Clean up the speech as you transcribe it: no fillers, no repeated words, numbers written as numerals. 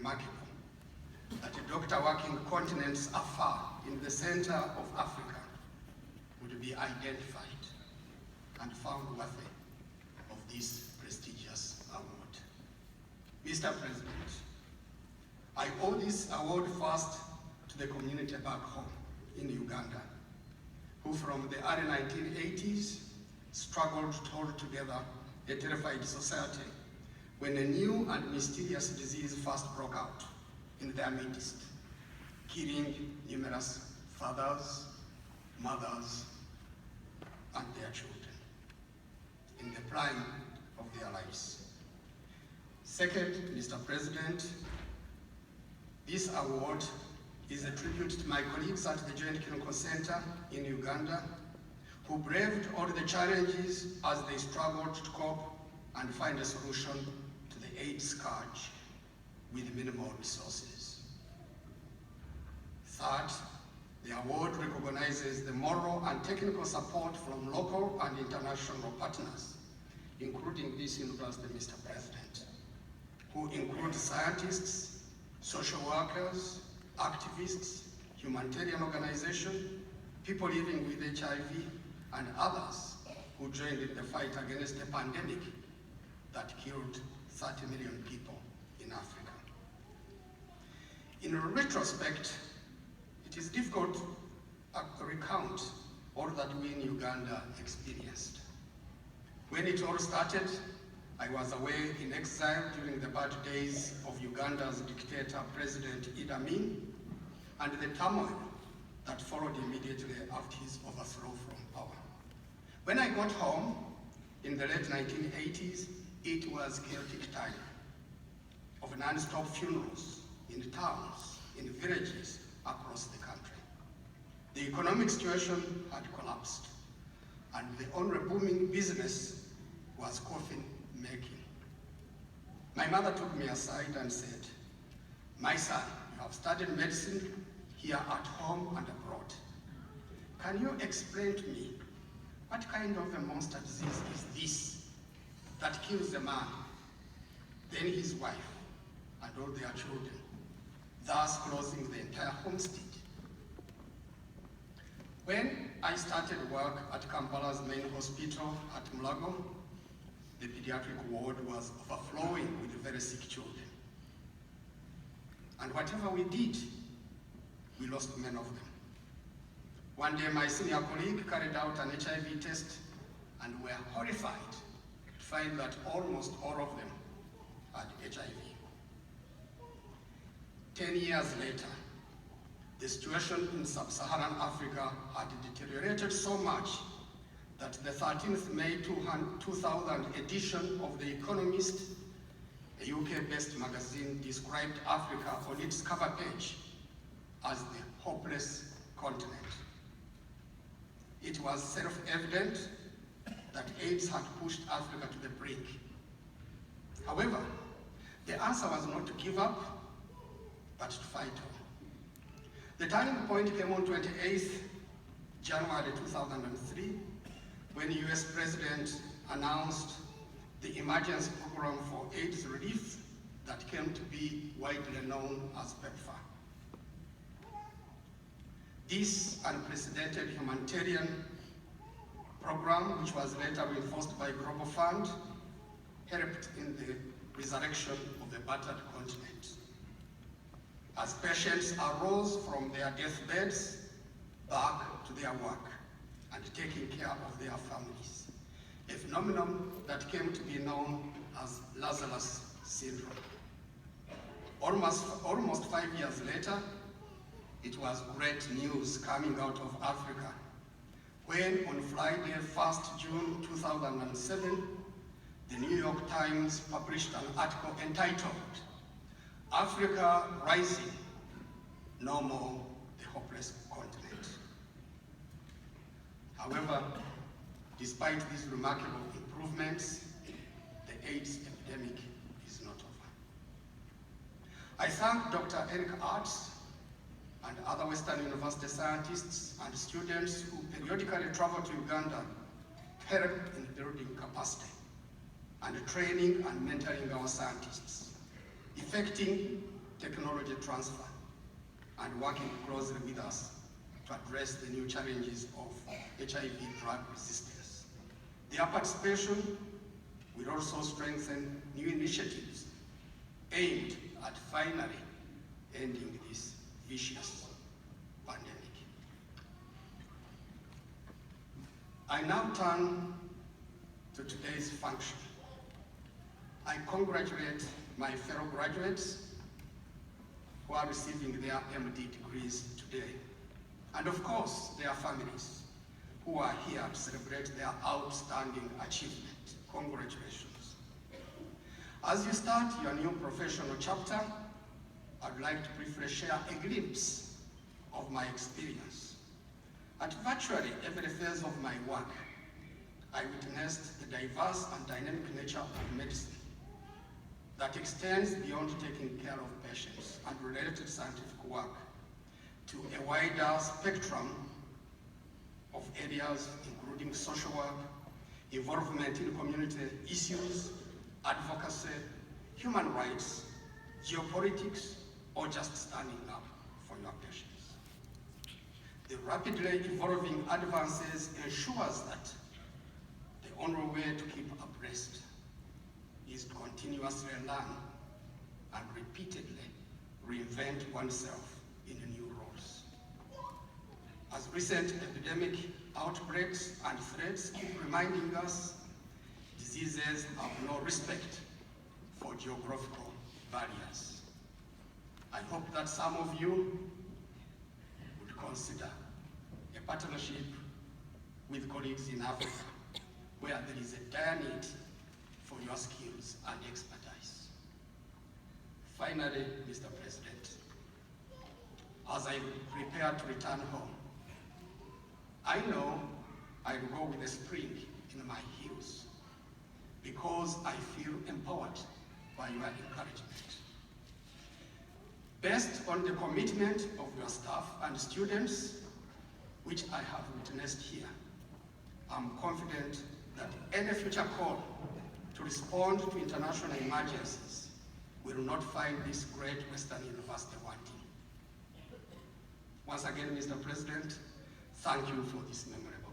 remarkable that a doctor working continents afar in the center of Africa would be identified and found worthy of this prestigious award. Mr. President, I owe this award first to the community back home in Uganda, who from the early 1980s struggled to hold together a terrified society when a new and mysterious disease first broke out in their midst, killing numerous fathers, mothers, and their children in the prime of their lives. Second, Mr. President, this award is a tribute to my colleagues at the Joint Clinical Center in Uganda, who braved all the challenges as they struggled to cope and find a solution to the AIDS scourge with minimal resources. Third, the award recognizes the moral and technical support from local and international partners, including this university, Mr. President, who include scientists, social workers, activists, humanitarian organizations, people living with HIV, and others who joined in the fight against a pandemic that killed 30 million people in Africa. In retrospect, it is difficult to recount all that we in Uganda experienced. When it all started, I was away in exile during the bad days of Uganda's dictator, President Idi Amin, and the turmoil that followed immediately after his overthrow from power. When I got home in the late 1980s, it was chaotic time of non-stop funerals in towns, in villages across the country. The economic situation had collapsed, and the only booming business was coffin making. My mother took me aside and said, "My son, you have studied medicine here at home and abroad. Can you explain to me what kind of a monster disease is this that kills a man, then his wife, and all their children, thus closing the entire homestead?" When I started work at Kampala's main hospital at Mulago, the pediatric ward was overflowing with very sick children. And whatever we did, we lost many of them. One day, my senior colleague carried out an HIV test, and we were horrified to find that almost all of them had HIV. 10 years later, the situation in sub-Saharan Africa had deteriorated so much that the 13th May 2000 edition of The Economist, a UK-based magazine, described Africa on its cover page as the hopeless continent. It was self-evident that AIDS had pushed Africa to the brink. However, the answer was not to give up, but to fight on. The turning point came on 28th January 2003, when the US President announced the emergency program for AIDS relief that came to be widely known as PEPFAR. This unprecedented humanitarian program, which was later reinforced by Global Fund, helped in the resurrection of the battered continent. As patients arose from their deathbeds back to their work and taking care of their families, a phenomenon that came to be known as Lazarus syndrome. Almost 5 years later, it was great news coming out of Africa when on Friday, 1st June 2007, the New York Times published an article entitled, "Africa Rising, No More the Hopeless Continent." However, despite these remarkable improvements, the AIDS epidemic is not over. I thank Dr. Eric Arts and other Western University scientists and students who periodically travel to Uganda to help in building capacity and training and mentoring our scientists, effecting technology transfer, and working closely with us to address the new challenges of HIV drug resistance. Their participation will also strengthen new initiatives aimed at finally ending this vicious pandemic. I now turn to today's function. I congratulate my fellow graduates who are receiving their MD degrees today, and of course their families who are here to celebrate their outstanding achievement. Congratulations. As you start your new professional chapter, I'd like to briefly share a glimpse of my experience. At virtually every phase of my work, I witnessed the diverse and dynamic nature of medicine that extends beyond taking care of patients and related scientific work to a wider spectrum of areas, including social work, involvement in community issues, advocacy, human rights, geopolitics, or just standing up for your patients. The rapidly evolving advances ensures that the only way to keep abreast is to continuously learn and repeatedly reinvent oneself in new roles. As recent epidemic outbreaks and threats keep reminding us, diseases have no respect for geographical barriers. I hope that some of you would consider a partnership with colleagues in Africa where there is a dire need for your skills and expertise. Finally, Mr. President, as I prepare to return home, I know I'll go with a spring in my heels because I feel empowered by your encouragement. Based on the commitment of your staff and students, which I have witnessed here, I'm confident that any future call to respond to international emergencies will not find this great Western University wanting. Once again, Mr. President, thank you for this memorable